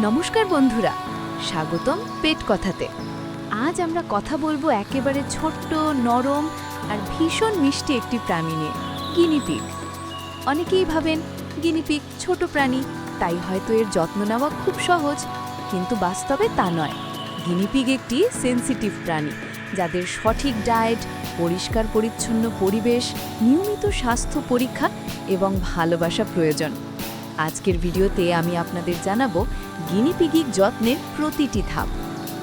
নমস্কার বন্ধুরা, স্বাগতম পেট কথাতে। আজ আমরা কথা বলবো একেবারে ছোট্ট, নরম আর ভীষণ মিষ্টি একটি প্রাণী নিয়ে, গিনিপিগ। অনেকেই ভাবেন গিনিপিগ ছোট প্রাণী, তাই হয়তো এর যত্ন নেওয়া খুব সহজ, কিন্তু বাস্তবে তা নয়। গিনিপিগ একটি সেনসিটিভ প্রাণী, যাদের সঠিক ডায়েট, পরিষ্কার পরিচ্ছন্ন পরিবেশ, নিয়মিত স্বাস্থ্য পরীক্ষা এবং ভালোবাসা প্রয়োজন। আজকের ভিডিওতে আমি আপনাদের জানাবো গিনিপিগির যত্নের প্রতিটি ধাপ।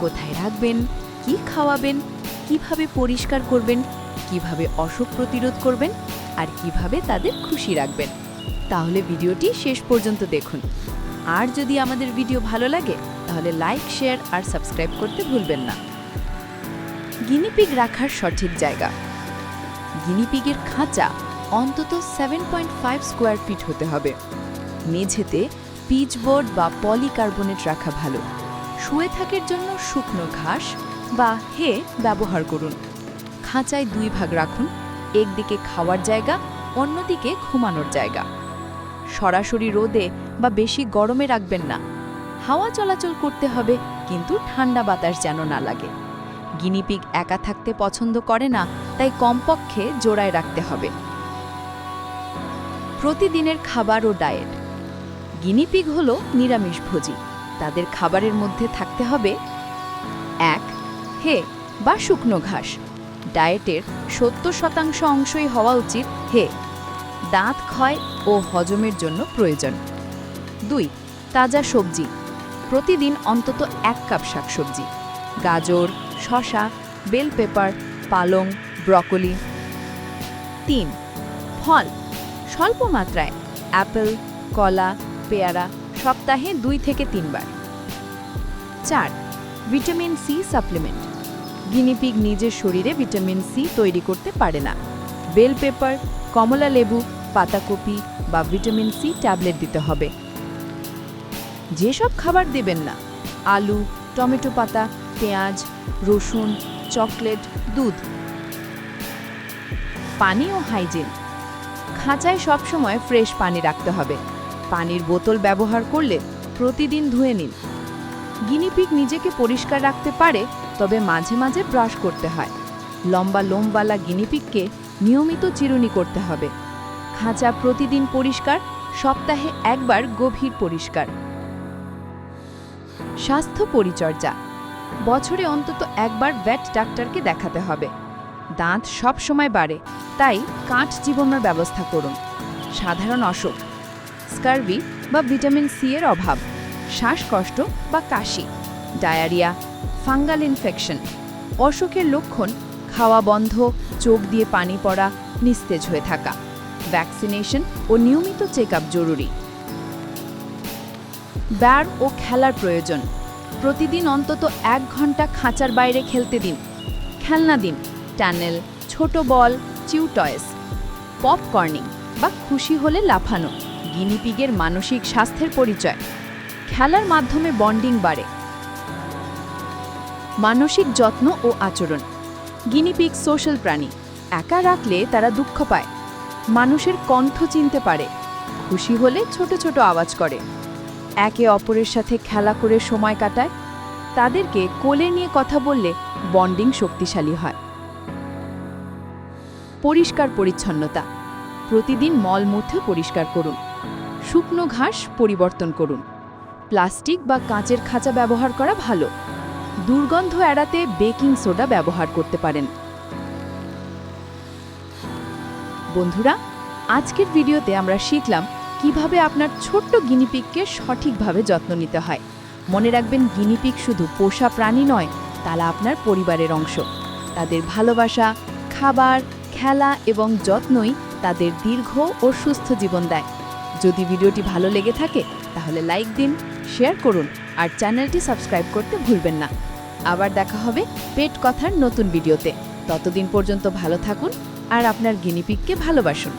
কোথায় রাখবেন, কি খাওয়াবেন, কিভাবে পরিষ্কার করবেন, কিভাবে অসুখ প্রতিরোধ করবেন আর কিভাবে তাদের খুশি রাখবেন। তাহলে ভিডিওটি শেষ পর্যন্ত দেখুন। আর যদি আমাদের ভিডিও ভালো লাগে তাহলে লাইক, শেয়ার আর সাবস্ক্রাইব করতে ভুলবেন না। গিনিপিগ রাখার সঠিক জায়গা। গিনিপিগের খাঁচা অন্তত 7.5 স্কোয়ার ফিট হতে হবে। মেঝেতে পিচবোর্ড বা পলিকার্বনেট রাখা ভালো। শুয়ে থাকার জন্য শুকনো ঘাস বা হে ব্যবহার করুন। খাঁচায় 2 ভাগ রাখুন, একদিকে খাওয়ার জায়গা, অন্যদিকে ঘুমানোর জায়গা। সরাসরি রোদে বা বেশি গরমে রাখবেন না। হাওয়া চলাচল করতে হবে, কিন্তু ঠান্ডা বাতাস যেন না লাগে। গিনিপিগ একা থাকতে পছন্দ করে না, তাই কমপক্ষে জোড়ায় রাখতে হবে। প্রতিদিনের খাবার ও ডায়েট। গিনিপিগ হল নিরামিষভোজী। তাদের খাবারের মধ্যে থাকতে হবে 1. হে বা শুকনো ঘাস। ডায়েটের 70% অংশই হওয়া উচিত হে। দাঁত ক্ষয় ও হজমের জন্য প্রয়োজন। 2. তাজা সবজি। প্রতিদিন অন্তত 1 কাপ শাকসবজি, গাজর, শসা, বেল পেপার, পালং, ব্রকোলি। 3. ফল, স্বল্প মাত্রায় অ্যাপেল, কলা, পেয়ারা, সপ্তাহে 2 থেকে 3 বার। 4. Vitamin C supplement. গিনিপিগ নিজের শরীরে ভিটামিন সি তৈরি করতে পারে না। বেল পেপার, কমলা লেবু, পাতাকপি বা ভিটামিন সি ট্যাবলেট দিতে হবে। যেসব খাবার দেবেন না: আলু, টমেটো পাতা, পেঁয়াজ, রসুন, চকলেট, দুধ। পানি ও হাইজিন। খাঁচায় সবসময় ফ্রেশ পানি রাখতে হবে। পানির বোতল ব্যবহার করলে প্রতিদিন ধুয়ে নিন। গিনিপিগ নিজেকে পরিষ্কার রাখতে পারে, তবে মাঝে মাঝে ব্রাশ করতে হয়। লম্বা লোমওয়ালা গিনিপিগকে নিয়মিত চিরুনি করতে হবে। খাঁচা প্রতিদিন পরিষ্কার, সপ্তাহে 1 বার গভীর পরিষ্কার। স্বাস্থ্য পরিচর্যা। বছরে অন্তত 1 বার ভেট ডাক্তারকে দেখাতে হবে। দাঁত সব সময় বাড়ে, তাই কাঠ চিবানোর ব্যবস্থা করুন। সাধারণ অসুখ: স্কারভি বা ভিটামিন সি এর অভাব, শ্বাসকষ্ট বা কাশি, ডায়রিয়া, ফাঙ্গাল ইনফেকশন। অসুখের লক্ষণ: খাওয়া বন্ধ, চোখ দিয়ে পানি পড়া, নিস্তেজ হয়ে থাকা। ভ্যাকসিনেশন ও নিয়মিত চেকআপ জরুরি। ব্যায়াম ও খেলার প্রয়োজন। প্রতিদিন অন্তত 1 ঘন্টা খাঁচার বাইরে খেলতে দিন। খেলনা দিন: টানেল, ছোট বল, চিউ টয়েস। পপকর্নিং বা খুশি হলে লাফানো গিনিপিগের মানসিক স্বাস্থ্যের পরিচয়। খেলার মাধ্যমে বন্ডিং বাড়ে। মানসিক যত্ন ও আচরণ। গিনিপিগ সোশ্যাল প্রাণী। একা রাখলে তারা দুঃখ পায়, মানুষের কণ্ঠ চিনতে পারে, খুশি হলে ছোট ছোট আওয়াজ করে, একে অপরের সাথে খেলা করে সময় কাটায়। তাদেরকে কোলে নিয়ে কথা বললে বন্ডিং শক্তিশালী হয়। পরিষ্কার পরিচ্ছন্নতা। প্রতিদিন মলমূত্র পরিষ্কার করুন। শুকনো ঘাস পরিবর্তন করুন। প্লাস্টিক বা কাঁচের খাঁচা ব্যবহার করা ভালো। দুর্গন্ধ এড়াতে বেকিং সোডা ব্যবহার করতে পারেন। বন্ধুরা, আজকের ভিডিওতে আমরা শিখলাম কিভাবে আপনার ছোট্ট গিনিপিগকে সঠিকভাবে যত্ন নিতে হয়। মনে রাখবেন, গিনিপিগ শুধু পোষা প্রাণী নয়, তারা আপনার পরিবারের অংশ। তাদের ভালোবাসা, খাবার, খেলা এবং যত্নই তাদের দীর্ঘ ও সুস্থ জীবন দেয়। যদি ভিডিওটি ভালো লেগে থাকে তাহলে লাইক দিন, শেয়ার করুন আর চ্যানেলটি সাবস্ক্রাইব করতে ভুলবেন না। আবার দেখা হবে পেট কথার নতুন ভিডিওতে। ততদিন পর্যন্ত ভালো থাকুন আর আপনার গিনিপিগকে ভালোবাসুন।